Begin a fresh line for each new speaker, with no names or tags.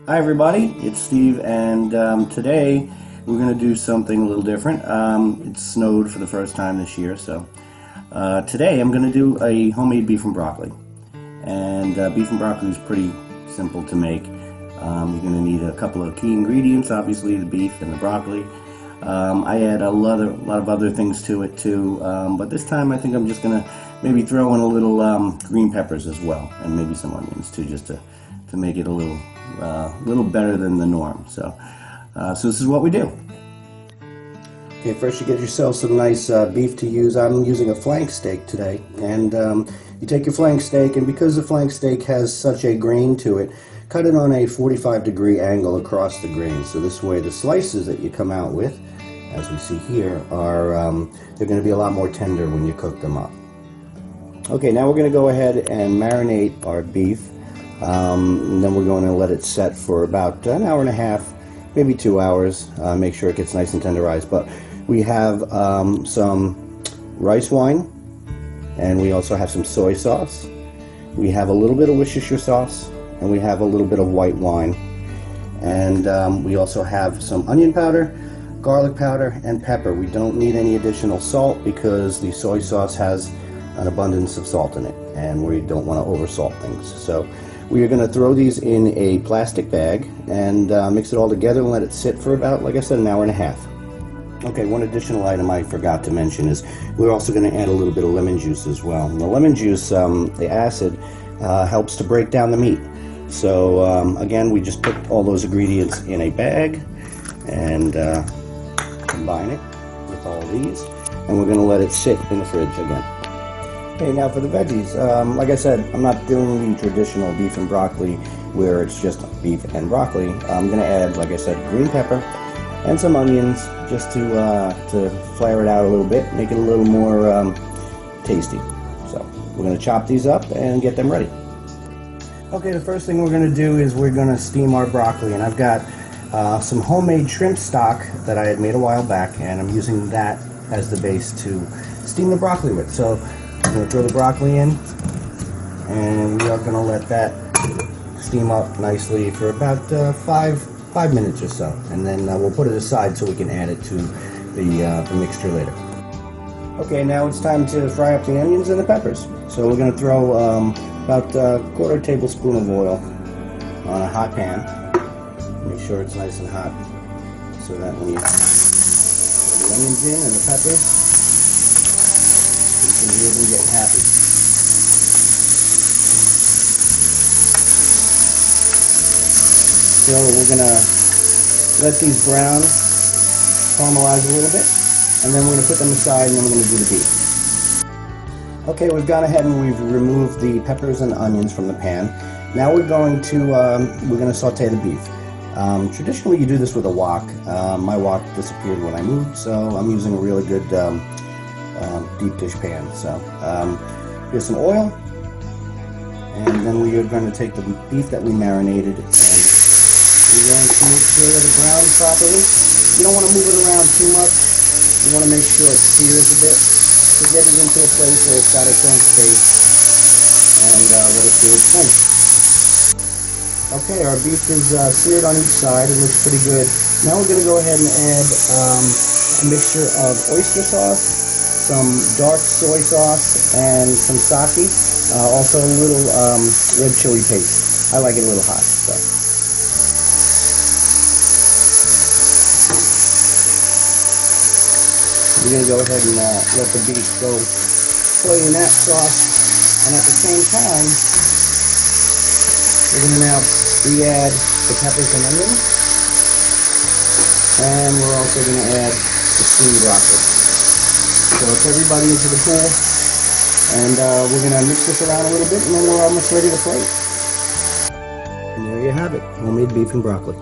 Hi everybody, it's Steve, and today we're going to do something a little different. It snowed for the first time this year, so today I'm going to do a homemade beef and broccoli. And beef and broccoli is pretty simple to make. You're going to need a couple of key ingredients, obviously the beef and the broccoli. I add a lot of other things to it too, but this time I think I'm just going to maybe throw in a little green peppers as well, and maybe some onions too, just to make it a little better than the norm. So this is what we do. Okay, first you get yourself some nice beef to use. I'm using a flank steak today, and you take your flank steak, and because the flank steak has such a grain to it, cut it on a 45-degree angle across the grain. So this way the slices that you come out with, as we see here, are they're going to be a lot more tender when you cook them up. Okay, now we're going to go ahead and marinate our beef. And then we're going to let it set for about an hour and a half, maybe 2 hours. Make sure it gets nice and tenderized. But we have some rice wine, and we also have some soy sauce. We have a little bit of Worcestershire sauce, and we have a little bit of white wine. And we also have some onion powder, garlic powder, and pepper. We don't need any additional salt because the soy sauce has an abundance of salt in it, and we don't want to over salt things. So we are going to throw these in a plastic bag and mix it all together and let it sit for about, like I said, an hour and a half. Okay, one additional item I forgot to mention is we're also going to add a little bit of lemon juice as well. And the lemon juice, the acid, helps to break down the meat. So again, we just put all those ingredients in a bag and combine it with all these, and we're going to let it sit in the fridge again. Okay, now for the veggies, like I said, I'm not doing the traditional beef and broccoli where it's just beef and broccoli. I'm going to add, like I said, green pepper and some onions just to flare it out a little bit, make it a little more tasty. So we're going to chop these up and get them ready. Okay, the first thing we're going to do is we're going to steam our broccoli, and I've got some homemade shrimp stock that I had made a while back, and I'm using that as the base to steam the broccoli with. So I'm going to throw the broccoli in, and we are going to let that steam up nicely for about five minutes or so, and then we'll put it aside so we can add it to the mixture later. Okay, now it's time to fry up the onions and the peppers. So we're going to throw about a quarter tablespoon of oil on a hot pan. Make sure it's nice and hot so that when you put the onions in and the peppers, you can hear them getting happy. So we're going to let these brown, caramelize a little bit, and then we're going to put them aside, and then we're going to do the beef. Okay, we've gone ahead and we've removed the peppers and onions from the pan. Now we're going to saute the beef. Traditionally you do this with a wok. My wok disappeared when I moved, so I'm using a really good deep dish pan. So here's some oil, and then we are going to take the beef that we marinated, and we're going to make sure that it browns properly. You don't want to move it around too much. You want to make sure it sears a bit to get it into a place where it's got its own space, and let it do its thing. Okay, our beef is seared on each side. It looks pretty good. Now we're going to go ahead and add a mixture of oyster sauce, some dark soy sauce, and some sake. Also a little red chili paste. I like it a little hot. So. We're going to go ahead and let the beef go play in that sauce, and at the same time, we're going to now re-add the peppers and onions, and we're also going to add the steamed broccoli. So it's everybody into the pool, and we're going to mix this around a little bit, and then we're almost ready to plate. And there you have it, homemade beef and broccoli.